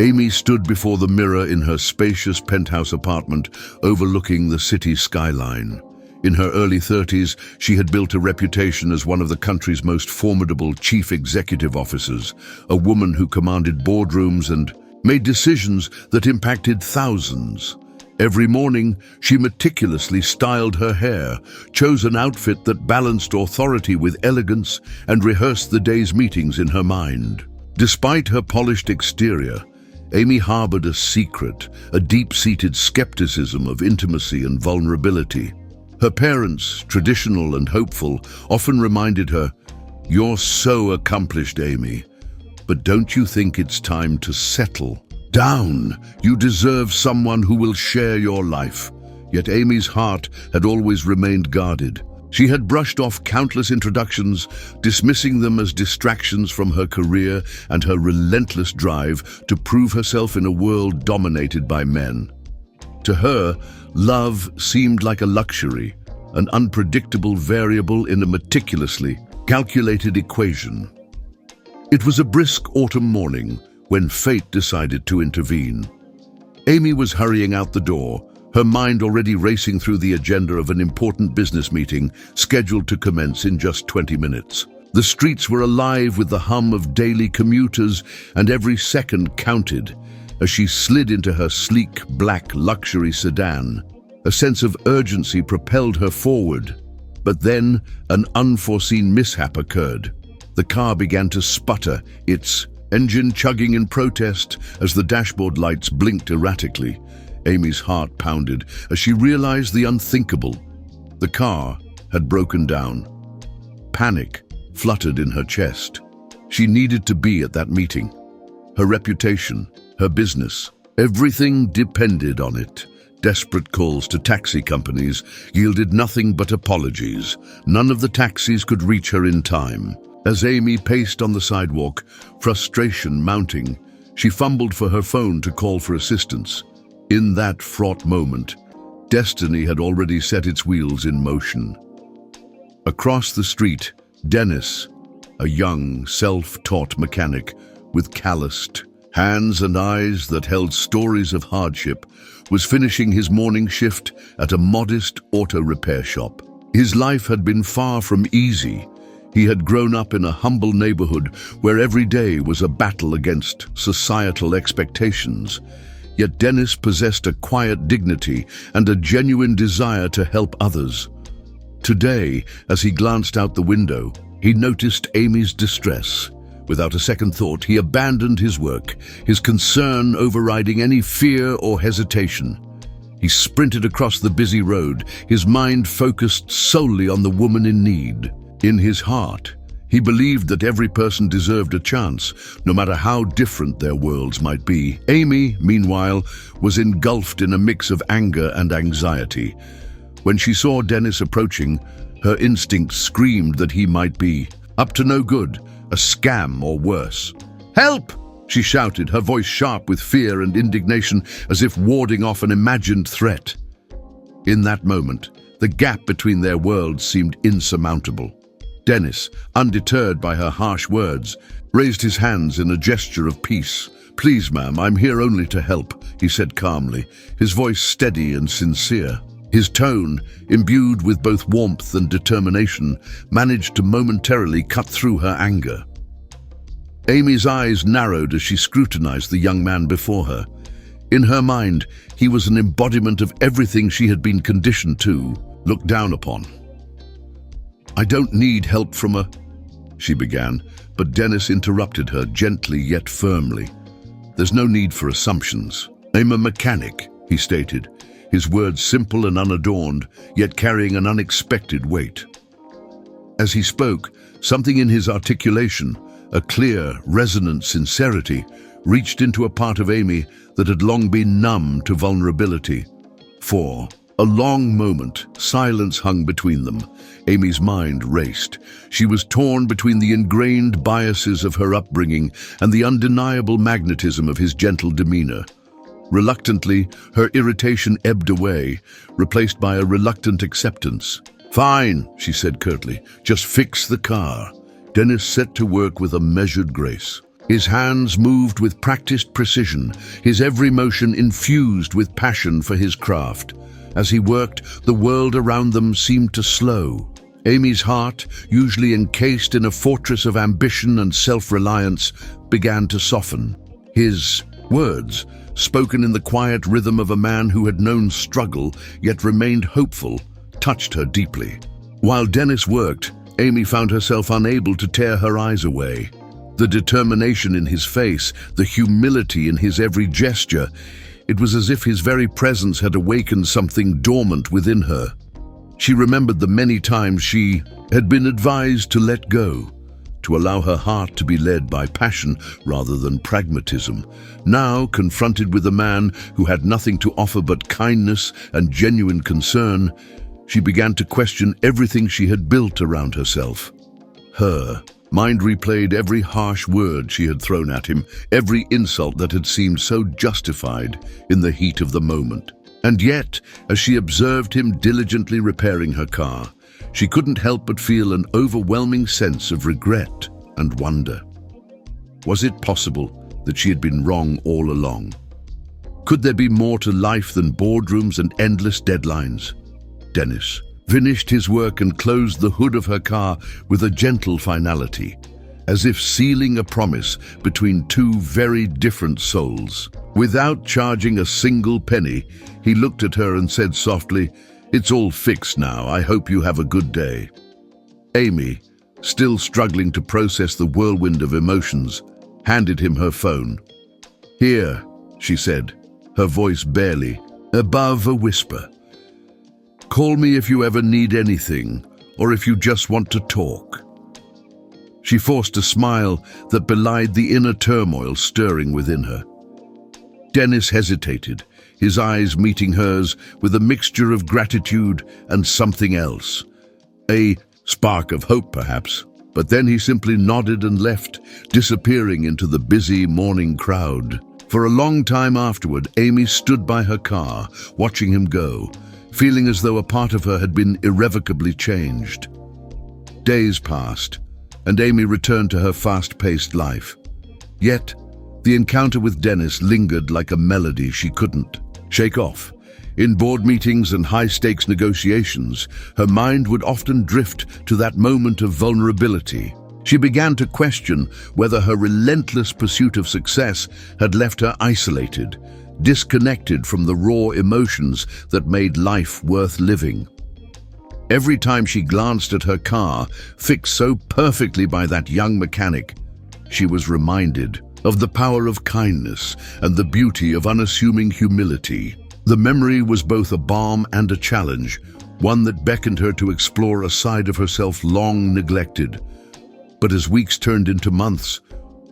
Amy stood before the mirror in her spacious penthouse apartment overlooking the city skyline. In her early 30s, she had built a reputation as one of the country's most formidable chief executive officers, a woman who commanded boardrooms and made decisions that impacted thousands. Every morning, she meticulously styled her hair, chose an outfit that balanced authority with elegance, and rehearsed the day's meetings in her mind. Despite her polished exterior, Amy harbored a secret, a deep-seated skepticism of intimacy and vulnerability. Her parents, traditional and hopeful, often reminded her, "You're so accomplished, Amy, but don't you think it's time to settle down? You deserve someone who will share your life." Yet Amy's heart had always remained guarded. She had brushed off countless introductions, dismissing them as distractions from her career and her relentless drive to prove herself in a world dominated by men. To her, love seemed like a luxury, an unpredictable variable in a meticulously calculated equation. It was a brisk autumn morning when fate decided to intervene. Amy was hurrying out the door, her mind already racing through the agenda of an important business meeting scheduled to commence in just 20 minutes. The streets were alive with the hum of daily commuters, and every second counted as she slid into her sleek black luxury sedan. A sense of urgency propelled her forward. But then an unforeseen mishap occurred. The car began to sputter, its engine chugging in protest as the dashboard lights blinked erratically. Amy's heart pounded as she realized the unthinkable. The car had broken down. Panic fluttered in her chest. She needed to be at that meeting. Her reputation, her business, everything depended on it. Desperate calls to taxi companies yielded nothing but apologies. None of the taxis could reach her in time. As Amy paced on the sidewalk, frustration mounting, she fumbled for her phone to call for assistance. In that fraught moment, destiny had already set its wheels in motion. Across the street, Denis, a young, self-taught mechanic with calloused hands and eyes that held stories of hardship, was finishing his morning shift at a modest auto repair shop. His life had been far from easy. He had grown up in a humble neighborhood where every day was a battle against societal expectations. Yet Denis possessed a quiet dignity and a genuine desire to help others. Today, as he glanced out the window, he noticed Amy's distress. Without a second thought, he abandoned his work, his concern overriding any fear or hesitation. He sprinted across the busy road, his mind focused solely on the woman in need. In his heart, he believed that every person deserved a chance, no matter how different their worlds might be. Amy, meanwhile, was engulfed in a mix of anger and anxiety. When she saw Denis approaching, her instincts screamed that he might be up to no good, a scam or worse. "Help!" she shouted, her voice sharp with fear and indignation, as if warding off an imagined threat. In that moment, the gap between their worlds seemed insurmountable. Denis, undeterred by her harsh words, raised his hands in a gesture of peace. "Please, ma'am, I'm here only to help," he said calmly, his voice steady and sincere. His tone, imbued with both warmth and determination, managed to momentarily cut through her anger. Amy's eyes narrowed as she scrutinized the young man before her. In her mind, he was an embodiment of everything she had been conditioned to look down upon. "I don't need help from a—" she began, but Denis interrupted her gently yet firmly. "There's no need for assumptions. I'm a mechanic," he stated, his words simple and unadorned, yet carrying an unexpected weight. As he spoke, something in his articulation, a clear, resonant sincerity, reached into a part of Amy that had long been numb to vulnerability. For a long moment, silence hung between them. Amy's mind raced. She was torn between the ingrained biases of her upbringing and the undeniable magnetism of his gentle demeanor. Reluctantly, her irritation ebbed away, replaced by a reluctant acceptance. "Fine," she said curtly, "just fix the car." Denis set to work with a measured grace. His hands moved with practiced precision, his every motion infused with passion for his craft. As he worked, the world around them seemed to slow. Amy's heart, usually encased in a fortress of ambition and self-reliance, began to soften. His words, spoken in the quiet rhythm of a man who had known struggle yet remained hopeful, touched her deeply. While Denis worked, Amy found herself unable to tear her eyes away. The determination in his face, the humility in his every gesture, it was as if his very presence had awakened something dormant within her. She remembered the many times she had been advised to let go, to allow her heart to be led by passion rather than pragmatism. Now, confronted with a man who had nothing to offer but kindness and genuine concern, she began to question everything she had built around herself. Her mind replayed every harsh word she had thrown at him, every insult that had seemed so justified in the heat of the moment. And yet, as she observed him diligently repairing her car, she couldn't help but feel an overwhelming sense of regret and wonder. Was it possible that she had been wrong all along? Could there be more to life than boardrooms and endless deadlines? Denis finished his work and closed the hood of her car with a gentle finality, as if sealing a promise between two very different souls. Without charging a single penny, he looked at her and said softly, "It's all fixed now. I hope you have a good day." Amy, still struggling to process the whirlwind of emotions, handed him her phone. "Here," she said, her voice barely above a whisper. "Call me if you ever need anything, or if you just want to talk." She forced a smile that belied the inner turmoil stirring within her. Denis hesitated, his eyes meeting hers with a mixture of gratitude and something else. A spark of hope, perhaps, but then he simply nodded and left, disappearing into the busy morning crowd. For a long time afterward, Amy stood by her car, watching him go, feeling as though a part of her had been irrevocably changed. Days passed, and Amy returned to her fast-paced life. Yet, the encounter with Denis lingered like a melody she couldn't shake off. In board meetings and high-stakes negotiations, her mind would often drift to that moment of vulnerability. She began to question whether her relentless pursuit of success had left her isolated, disconnected from the raw emotions that made life worth living. Every time she glanced at her car, fixed so perfectly by that young mechanic, she was reminded of the power of kindness and the beauty of unassuming humility. The memory was both a balm and a challenge, one that beckoned her to explore a side of herself long neglected. But as weeks turned into months,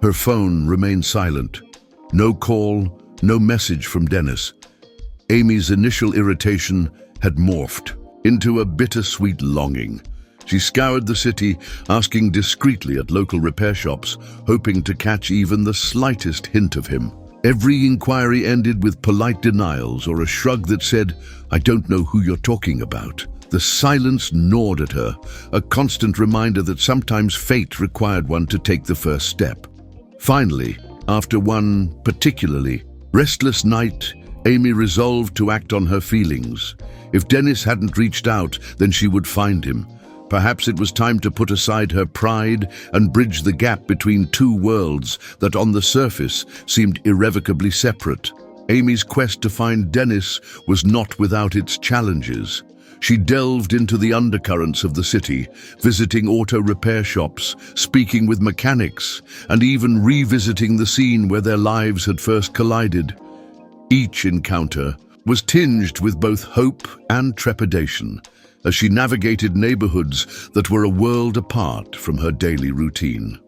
her phone remained silent. No call, no message from Denis. Amy's initial irritation had morphed into a bittersweet longing. She scoured the city, asking discreetly at local repair shops, hoping to catch even the slightest hint of him. Every inquiry ended with polite denials or a shrug that said, "I don't know who you're talking about." The silence gnawed at her, a constant reminder that sometimes fate required one to take the first step. Finally, after one particularly restless night, Amy resolved to act on her feelings. If Denis hadn't reached out, then she would find him. Perhaps it was time to put aside her pride and bridge the gap between two worlds that on the surface seemed irrevocably separate. Amy's quest to find Denis was not without its challenges. She delved into the undercurrents of the city, visiting auto repair shops, speaking with mechanics, and even revisiting the scene where their lives had first collided. Each encounter was tinged with both hope and trepidation, as she navigated neighborhoods that were a world apart from her daily routine.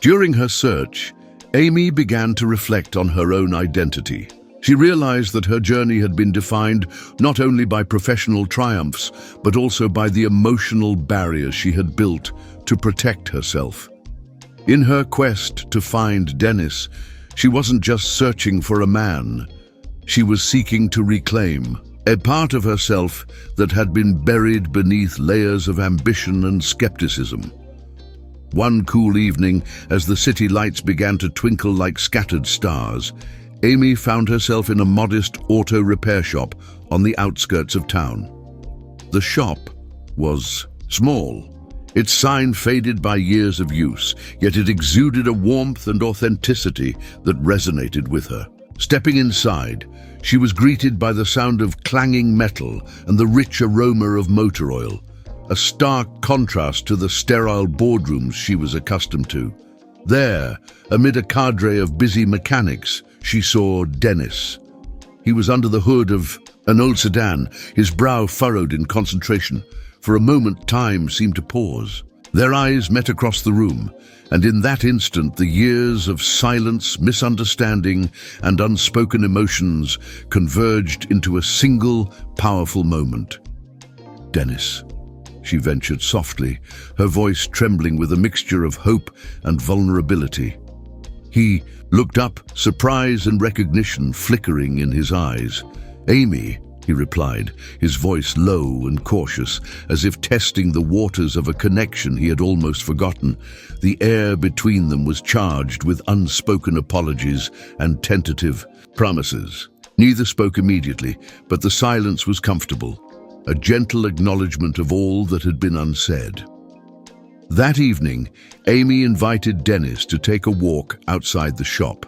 During her search, Amy began to reflect on her own identity. She realized that her journey had been defined not only by professional triumphs, but also by the emotional barriers she had built to protect herself. In her quest to find Denis, she wasn't just searching for a man. She was seeking to reclaim a part of herself that had been buried beneath layers of ambition and skepticism. One cool evening, as the city lights began to twinkle like scattered stars, Amy found herself in a modest auto repair shop on the outskirts of town. The shop was small, its sign faded by years of use, yet it exuded a warmth and authenticity that resonated with her. Stepping inside, she was greeted by the sound of clanging metal and the rich aroma of motor oil, a stark contrast to the sterile boardrooms she was accustomed to. There, amid a cadre of busy mechanics, she saw Denis. He was under the hood of an old sedan, his brow furrowed in concentration. For a moment, time seemed to pause. Their eyes met across the room, and in that instant, the years of silence, misunderstanding, and unspoken emotions converged into a single, powerful moment. "Denis," she ventured softly, her voice trembling with a mixture of hope and vulnerability. He looked up, surprise and recognition flickering in his eyes. "Amy," he replied, his voice low and cautious, as if testing the waters of a connection he had almost forgotten. The air between them was charged with unspoken apologies and tentative promises. Neither spoke immediately, but the silence was comfortable, a gentle acknowledgement of all that had been unsaid. That evening, Amy invited Denis to take a walk outside the shop.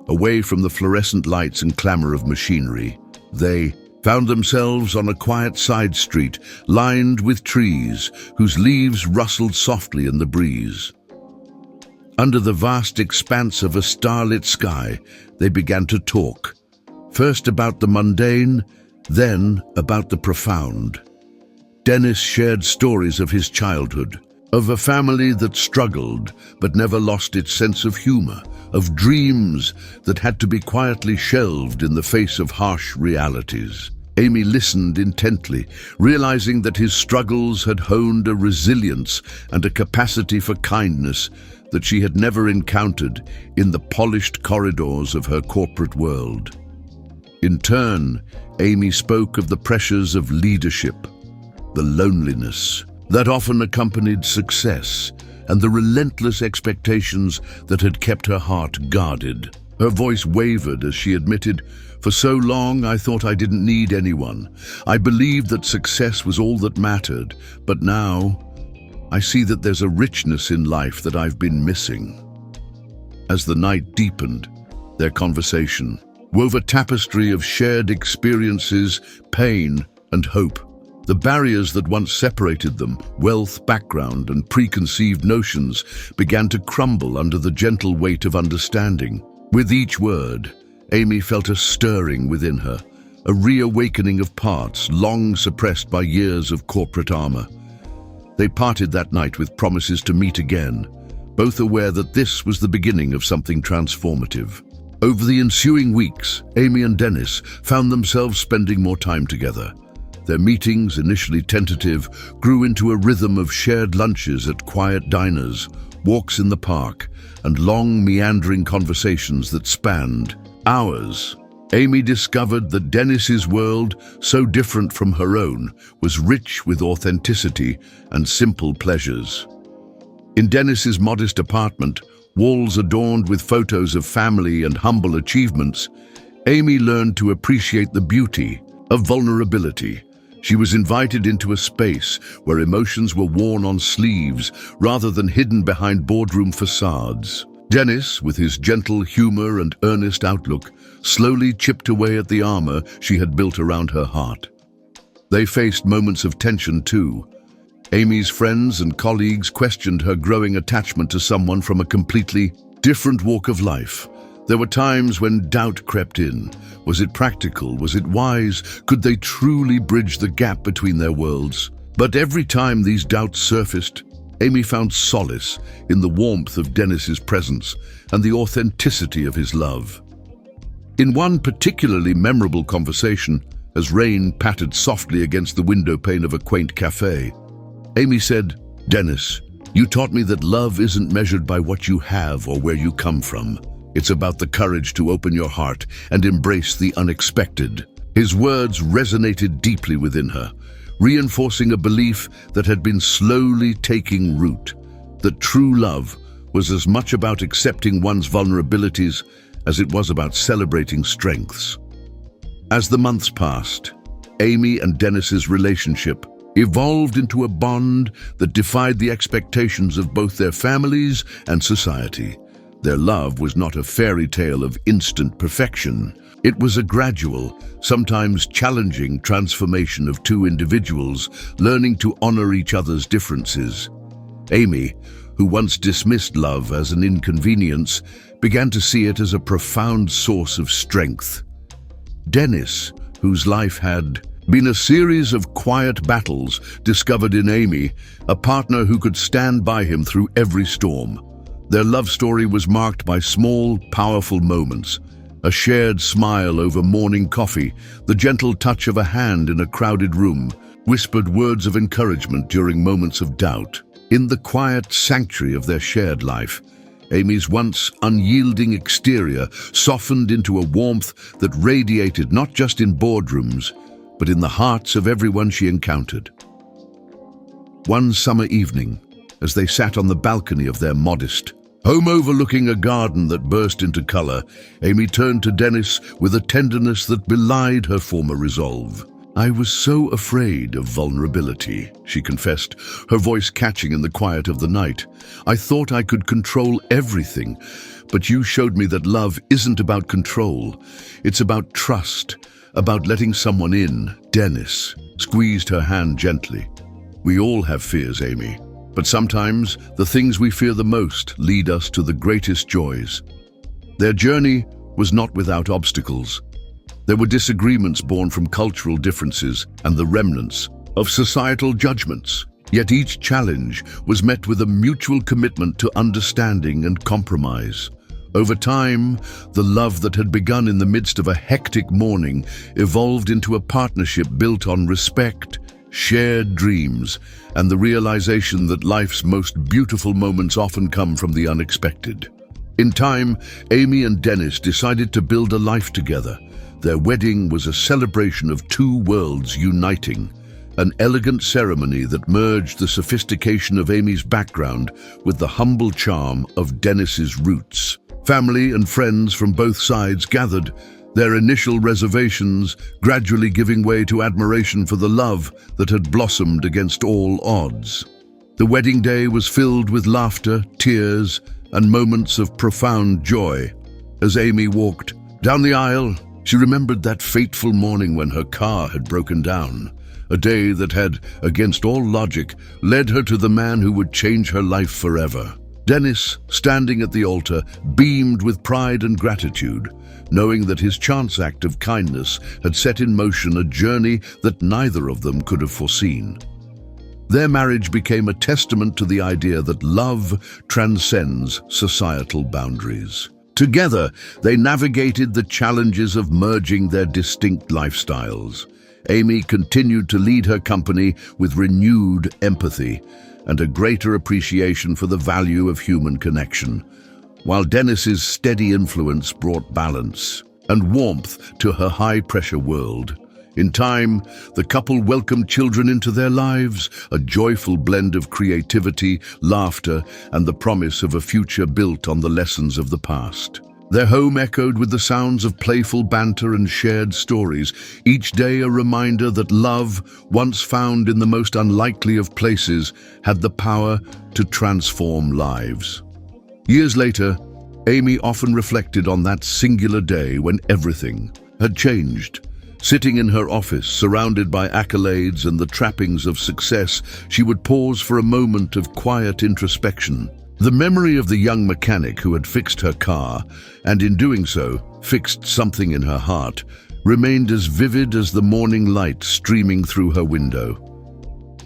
Away from the fluorescent lights and clamor of machinery, they found themselves on a quiet side street lined with trees whose leaves rustled softly in the breeze. Under the vast expanse of a starlit sky, they began to talk, first about the mundane, then about the profound. Denis shared stories of his childhood, of a family that struggled but never lost its sense of humor, of dreams that had to be quietly shelved in the face of harsh realities. Amy listened intently, realizing that his struggles had honed a resilience and a capacity for kindness that she had never encountered in the polished corridors of her corporate world. In turn, Amy spoke of the pressures of leadership, the loneliness that often accompanied success, and the relentless expectations that had kept her heart guarded. Her voice wavered as she admitted, "For so long I thought I didn't need anyone. I believed that success was all that mattered, but now I see that there's a richness in life that I've been missing." As the night deepened, their conversation wove a tapestry of shared experiences, pain, and hope. The barriers that once separated them, wealth, background, and preconceived notions, began to crumble under the gentle weight of understanding. With each word, Amy felt a stirring within her, a reawakening of parts long suppressed by years of corporate armor. They parted that night with promises to meet again, both aware that this was the beginning of something transformative. Over the ensuing weeks, Amy and Denis found themselves spending more time together. Their meetings, initially tentative, grew into a rhythm of shared lunches at quiet diners, walks in the park, and long, meandering conversations that spanned hours. Amy discovered that Denis's world, so different from her own, was rich with authenticity and simple pleasures. In Denis's modest apartment, walls adorned with photos of family and humble achievements, Amy learned to appreciate the beauty of vulnerability. She was invited into a space where emotions were worn on sleeves rather than hidden behind boardroom facades. Denis, with his gentle humor and earnest outlook, slowly chipped away at the armor she had built around her heart. They faced moments of tension too. Amy's friends and colleagues questioned her growing attachment to someone from a completely different walk of life. There were times when doubt crept in. Was it practical? Was it wise? Could they truly bridge the gap between their worlds? But every time these doubts surfaced, Amy found solace in the warmth of Denis's presence and the authenticity of his love. In one particularly memorable conversation, as rain pattered softly against the window pane of a quaint cafe, Amy said, "Denis, you taught me that love isn't measured by what you have or where you come from. It's about the courage to open your heart and embrace the unexpected." His words resonated deeply within her, reinforcing a belief that had been slowly taking root. that true love was as much about accepting one's vulnerabilities as it was about celebrating strengths. As the months passed, Amy and Denis's relationship evolved into a bond that defied the expectations of both their families and society. Their love was not a fairy tale of instant perfection. It was a gradual, sometimes challenging transformation of two individuals learning to honor each other's differences. Amy, who once dismissed love as an inconvenience, began to see it as a profound source of strength. Denis, whose life had been a series of quiet battles, discovered in Amy a partner who could stand by him through every storm. Their love story was marked by small, powerful moments: a shared smile over morning coffee, the gentle touch of a hand in a crowded room, whispered words of encouragement during moments of doubt. In the quiet sanctuary of their shared life, Amy's once unyielding exterior softened into a warmth that radiated not just in boardrooms, but in the hearts of everyone she encountered. One summer evening, as they sat on the balcony of their modest home overlooking a garden that burst into color, Amy turned to Denis with a tenderness that belied her former resolve. "I was so afraid of vulnerability," she confessed, her voice catching in the quiet of the night. "I thought I could control everything, but you showed me that love isn't about control. It's about trust, about letting someone in." Denis squeezed her hand gently. "We all have fears, Amy, but sometimes the things we fear the most lead us to the greatest joys." Their journey was not without obstacles. There were disagreements born from cultural differences and the remnants of societal judgments. Yet each challenge was met with a mutual commitment to understanding and compromise. Over time, the love that had begun in the midst of a hectic morning evolved into a partnership built on respect, shared dreams, and the realization that life's most beautiful moments often come from the unexpected. In time, Amy and Denis decided to build a life together. Their wedding was a celebration of two worlds uniting, an elegant ceremony that merged the sophistication of Amy's background with the humble charm of Denis's roots. Family and friends from both sides gathered, their initial reservations gradually giving way to admiration for the love that had blossomed against all odds. The wedding day was filled with laughter, tears, and moments of profound joy. As Amy walked down the aisle, she remembered that fateful morning when her car had broken down, a day that had, against all logic, led her to the man who would change her life forever. Denis, standing at the altar, beamed with pride and gratitude, knowing that his chance act of kindness had set in motion a journey that neither of them could have foreseen. Their marriage became a testament to the idea that love transcends societal boundaries. Together, they navigated the challenges of merging their distinct lifestyles. Amy continued to lead her company with renewed empathy and a greater appreciation for the value of human connection, while Denis's steady influence brought balance and warmth to her high-pressure world. In time, the couple welcomed children into their lives, a joyful blend of creativity, laughter, and the promise of a future built on the lessons of the past. Their home echoed with the sounds of playful banter and shared stories, each day a reminder that love, once found in the most unlikely of places, had the power to transform lives. Years later, Amy often reflected on that singular day when everything had changed. Sitting in her office, surrounded by accolades and the trappings of success, she would pause for a moment of quiet introspection. The memory of the young mechanic who had fixed her car, and in doing so, fixed something in her heart, remained as vivid as the morning light streaming through her window.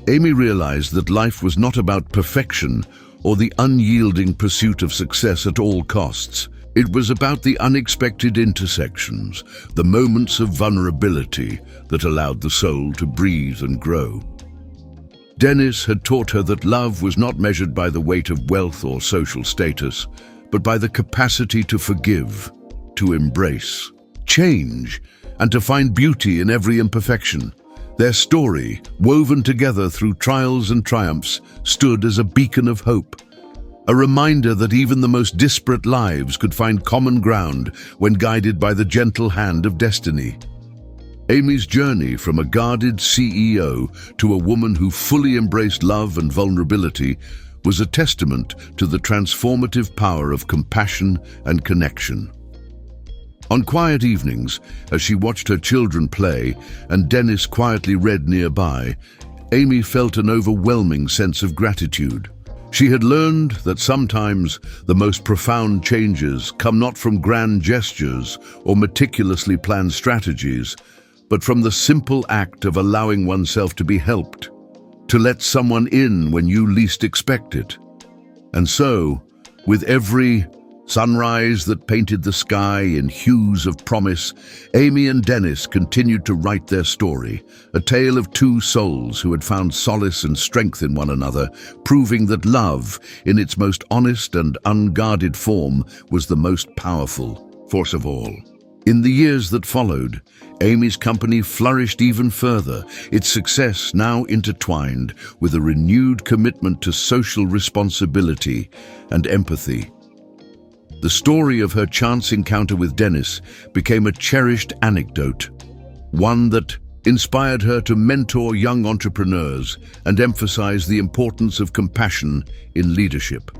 Amy realized that life was not about perfection or the unyielding pursuit of success at all costs. It was about the unexpected intersections, the moments of vulnerability that allowed the soul to breathe and grow. Denis had taught her that love was not measured by the weight of wealth or social status, but by the capacity to forgive, to embrace, change, and to find beauty in every imperfection. Their story, woven together through trials and triumphs, stood as a beacon of hope, A reminder that even the most disparate lives could find common ground when guided by the gentle hand of destiny. Amy's journey from a guarded CEO to a woman who fully embraced love and vulnerability was a testament to the transformative power of compassion and connection. On quiet evenings, as she watched her children play and Denis quietly read nearby, Amy felt an overwhelming sense of gratitude. She had learned that sometimes the most profound changes come not from grand gestures or meticulously planned strategies, but from the simple act of allowing oneself to be helped, to let someone in when you least expect it. And so, with every sunrise that painted the sky in hues of promise, Amy and Denis continued to write their story, a tale of two souls who had found solace and strength in one another, proving that love, in its most honest and unguarded form, was the most powerful force of all. In the years that followed, Amy's company flourished even further, its success now intertwined with a renewed commitment to social responsibility and empathy. The story of her chance encounter with Denis became a cherished anecdote, one that inspired her to mentor young entrepreneurs and emphasize the importance of compassion in leadership.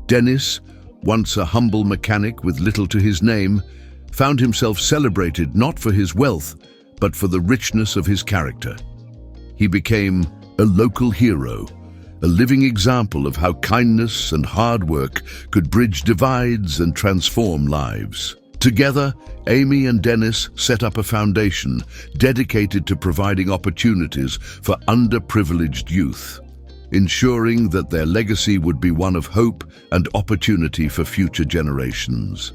Denis, once a humble mechanic with little to his name, found himself celebrated not for his wealth, but for the richness of his character. He became a local hero, a living example of how kindness and hard work could bridge divides and transform lives. Together, Amy and Denis set up a foundation dedicated to providing opportunities for underprivileged youth, ensuring that their legacy would be one of hope and opportunity for future generations.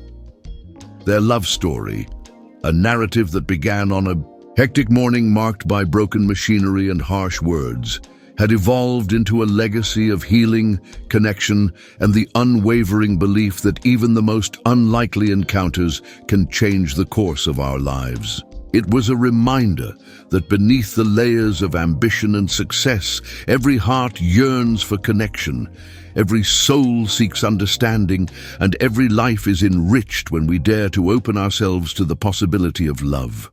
Their love story, a narrative that began on a hectic morning marked by broken machinery and harsh words, had evolved into a legacy of healing, connection, and the unwavering belief that even the most unlikely encounters can change the course of our lives. It was a reminder that beneath the layers of ambition and success, every heart yearns for connection, every soul seeks understanding, and every life is enriched when we dare to open ourselves to the possibility of love.